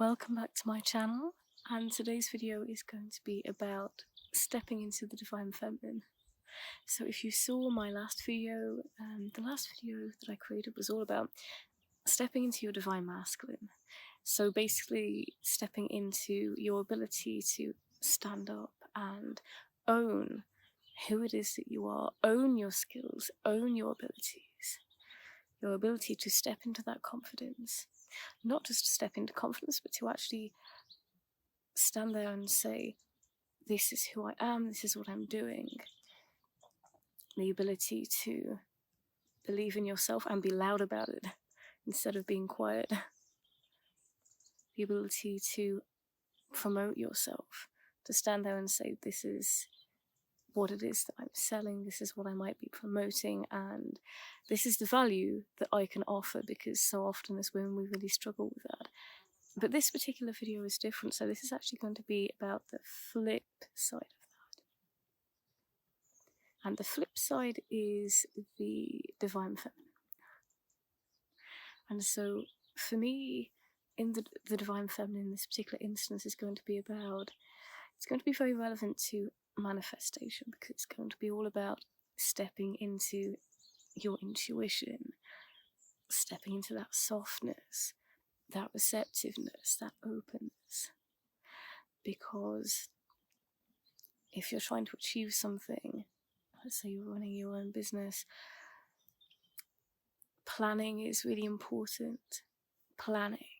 Welcome back to my channel, and today's video is going to be about stepping into the Divine Feminine. So if you saw my last video, the last video that I created was all about stepping into your Divine Masculine. So basically stepping into your ability to stand up and own who it is that you are, own your skills, own your abilities, your ability to step into that confidence. Not just to step into confidence, but to actually stand there and say, this is who I am, this is what I'm doing. The ability to believe in yourself and be loud about it instead of being quiet. The ability to promote yourself, to stand there and say, this is what it is that I'm selling, this is what I might be promoting, and this is the value that I can offer, because so often as women we really struggle with that. But this particular video is different, so this is actually going to be about the flip side of that. And the flip side is the Divine Feminine. And so for me, in the Divine Feminine, this particular instance is going to be about, it's going to be very relevant to manifestation, because it's going to be all about stepping into your intuition, stepping into that softness, that receptiveness, that openness. Because if you're trying to achieve something, let's say you're running your own business, planning is really important. Planning,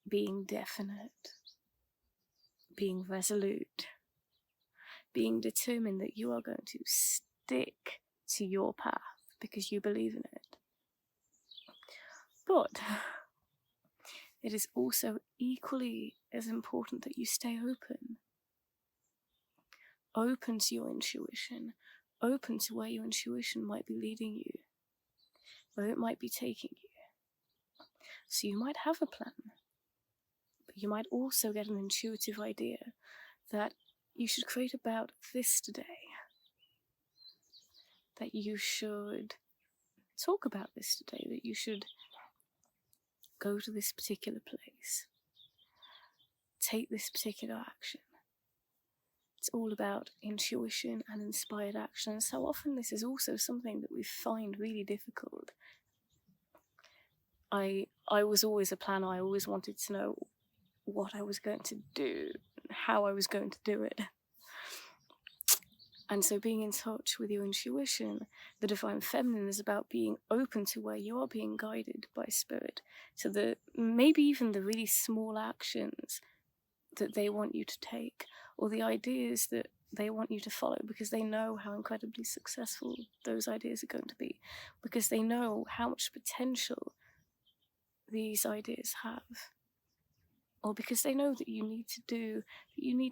being definite, being resolute, being determined that you are going to stick to your path because you believe in it. But it is also equally as important that you stay open to your intuition, open to where your intuition might be leading you, where it might be taking you. So you might have a plan, but you might also get an intuitive idea that you should create about this today, that you should talk about this today, that you should go to this particular place, take this particular action. It's all about intuition and inspired action. And so often this is also something that we find really difficult. I was always a planner. I always wanted to know what I was going to do, how I was going to do it. And so being in touch with your intuition, the Divine Feminine, is about being open to where you are being guided by Spirit, to maybe even the really small actions that they want you to take, or the ideas that they want you to follow, because they know how incredibly successful those ideas are going to be, because they know how much potential these ideas have, or because they know that you need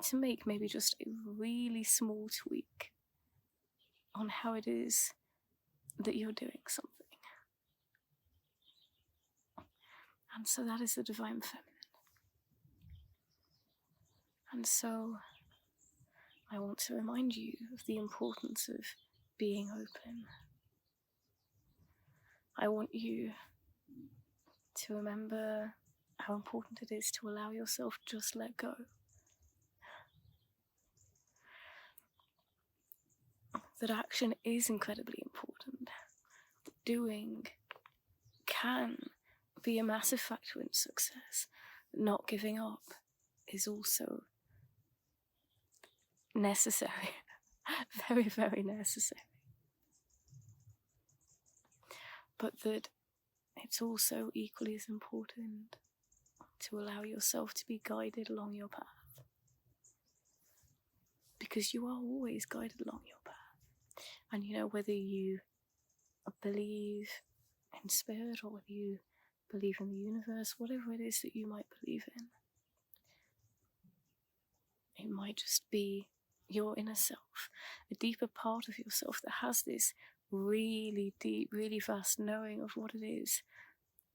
to make maybe just a really small tweak on how it is that you're doing something. And so that is the Divine Feminine. And so I want to remind you of the importance of being open. I want you to remember how important it is to allow yourself to just let go. That action is incredibly important. That doing can be a massive factor in success. Not giving up is also necessary. Very, very necessary. But that it's also equally as important to allow yourself to be guided along your path. Because you are always guided along your path. And whether you believe in Spirit or whether you believe in the universe, whatever it is that you might believe in, it might just be your inner self, a deeper part of yourself that has this really deep, really vast knowing of what it is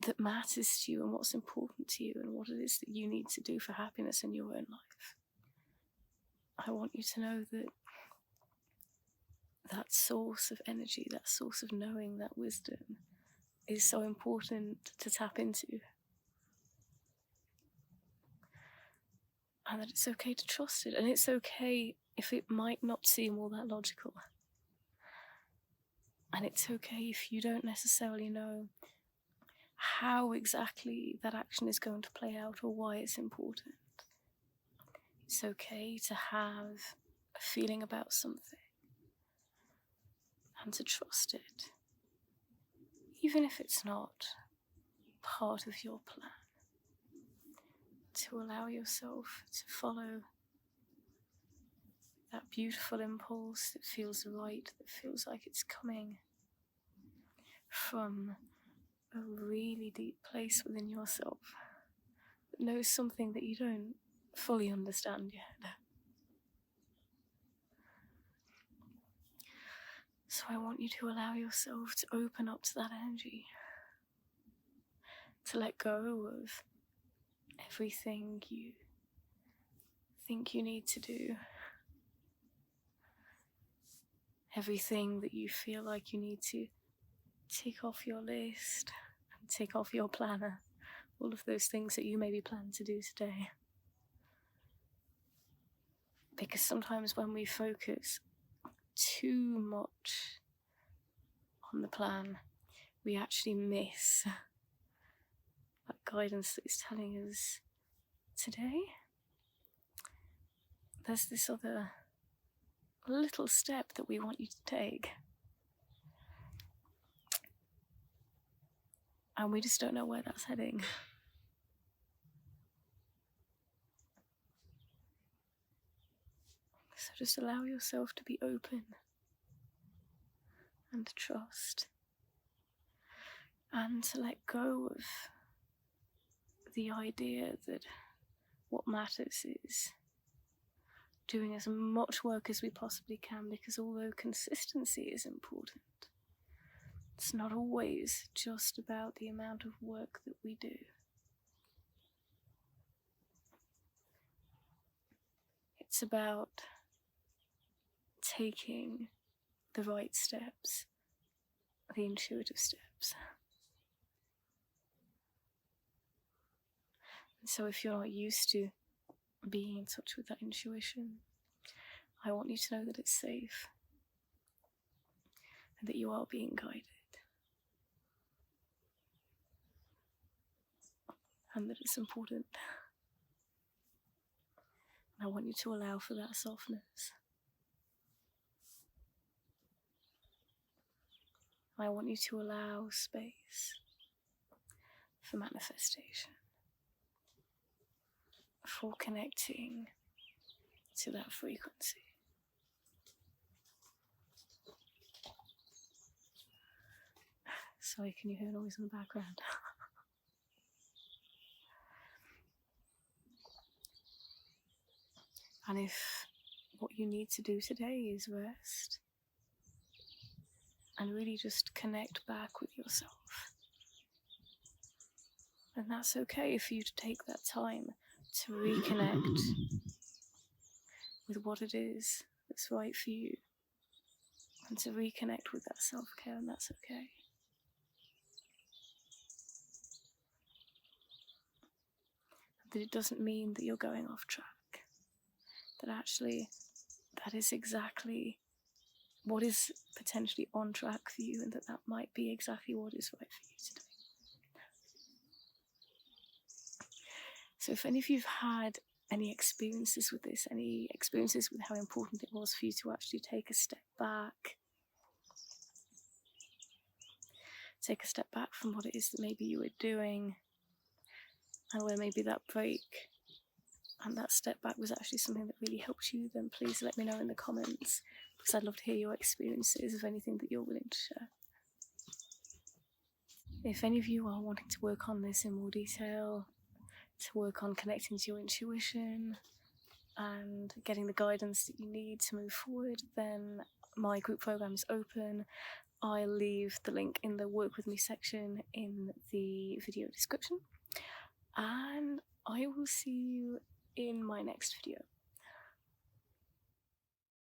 that matters to you and what's important to you and what it is that you need to do for happiness in your own life. I want you to know that that source of energy, that source of knowing, that wisdom is so important to tap into. and that it's okay to trust it, and it's okay if it might not seem all that logical. And it's okay if you don't necessarily know how exactly that action is going to play out or why it's important. It's okay to have a feeling about something and to trust it, even if it's not part of your plan. To allow yourself to follow that beautiful impulse that feels right, that feels like it's coming from a really deep place within yourself, that knows something that you don't fully understand yet. So I want you to allow yourself to open up to that energy, to let go of everything you think you need to do, everything that you feel like you need to tick off your list and tick off your planner, all of those things that you maybe plan to do today. Because sometimes when we focus too much on the plan, we actually miss that guidance that is telling us today there's this other little step that we want you to take, and we just don't know where that's heading. So just allow yourself to be open and to trust and to let go of the idea that what matters is doing as much work as we possibly can, because although consistency is important, it's not always just about the amount of work that we do. It's about taking the right steps, the intuitive steps. And so if you're not used to being in touch with that intuition, I want you to know that it's safe and that you are being guided and that it's important. And I want you to allow for that softness. I want you to allow space for manifestation, for connecting to that frequency. Sorry, can you hear noise in the background? And if what you need to do today is rest and really just connect back with yourself, then that's okay for you to take that time to reconnect with what it is that's right for you and to reconnect with that self-care, and that's okay. That it doesn't mean that you're going off track, that actually that is exactly what is potentially on track for you, and that might be exactly what is right for you today. So if any of you've had any experiences with this, any experiences with how important it was for you to actually take a step back from what it is that maybe you were doing, and where maybe that break and that step back was actually something that really helped you, then please let me know in the comments, because I'd love to hear your experiences of anything that you're willing to share. If any of you are wanting to work on this in more detail, to work on connecting to your intuition and getting the guidance that you need to move forward, then my group program is open. I'll leave the link in the work with me section in the video description, and I will see you in my next video.